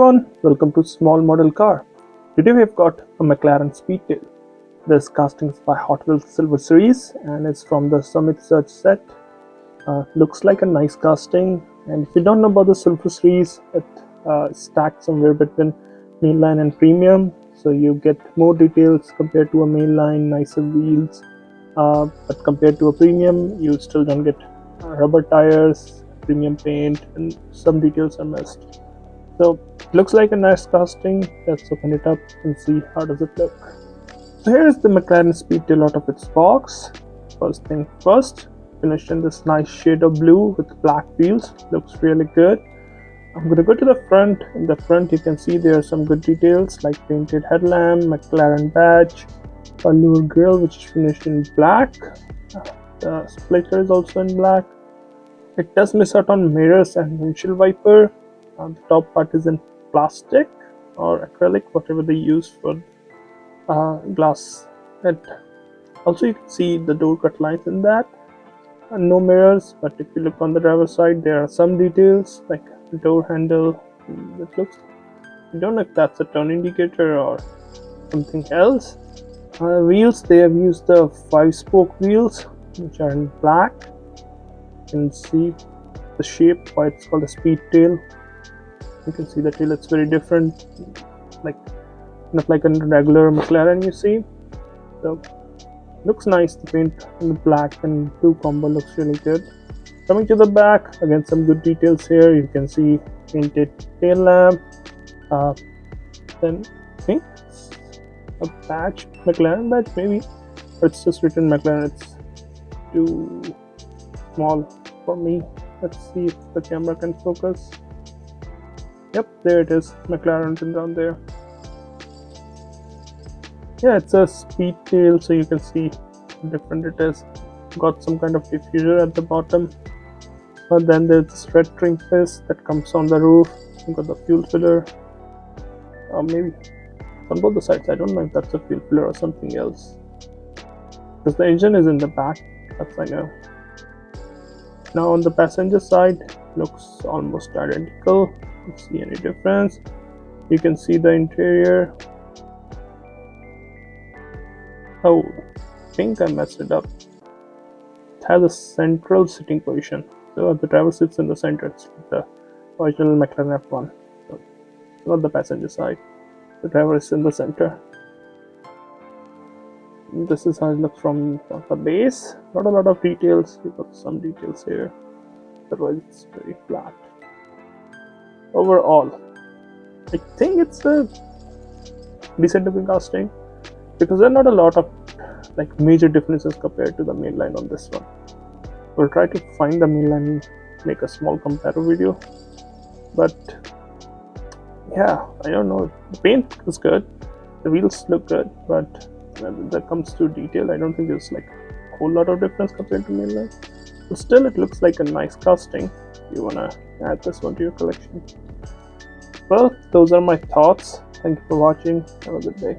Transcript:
everyone, welcome to Small Model Car. Today we've got a McLaren Speedtail. This casting is by Hotwheels Silver Series and it's from the Summit Search set. Looks like a nice casting, and if you don't know about the Silver Series, it stacked somewhere between mainline and premium, so you get more details compared to a mainline, nicer wheels, but compared to a premium you still don't get rubber tires, premium paint, and some details are missed. So it looks like a nice casting. Let's open it up and see how does it look. So here is the McLaren Speedtail out of its box. First thing first, finished in this nice shade of blue with black wheels. Looks really good. I'm going to go to the front. In the front you can see there are some good details like painted headlamp, McLaren badge, a lower grille which is finished in black. The splitter is also in black. It does miss out on mirrors and windshield wiper. The top part is in plastic or acrylic, whatever they use for glass. And also you can see the door cut lines in that. And no mirrors, but if you look on the driver's side, there are some details like the door handle. It looks, I don't know if that's a turn indicator or something else. Wheels, they have used the 5-spoke wheels which are in black. You can see the shape, why it's called a Speedtail. You can see the tail, it's very different, like not like a regular McLaren you see. So looks nice. The paint in the black and blue combo looks really good. Coming to the back, again some good details here. You can see painted tail lamp, then I think a badge, McLaren badge maybe, or it's just written McLaren. It's too small for me. Let's see if the camera can focus. Yep, there it is, McLaren written down there. Yeah, it's a Speedtail, so you can see how different it is. Got some kind of diffuser at the bottom, but then there's this red trim piece that comes on the roof. You got the fuel filler, maybe on both the sides. I don't know if that's a fuel filler or something else, because the engine is in the back, that's I know. Now on the passenger side, looks almost identical. You see any difference? You can see the interior. Oh, I think I messed it up. It has a central sitting position, so the driver sits in the center. It's the original McLaren F1, so not the passenger side. The driver is in the center. This is how it looks from the base. Not a lot of details. You got some details here, otherwise it's very flat. Overall, I think it's a decent looking casting, because there are not a lot of like major differences compared to the mainline on this one. We'll try to find the mainline and make a small comparative video, but yeah, I don't know. The paint is good, the wheels look good, but when that comes to detail, I don't think there's like a whole lot of difference compared to mainline. But still, it looks like a nice casting. You wanna add this one to your collection. Well, those are my thoughts. Thank you for watching. Have a good day.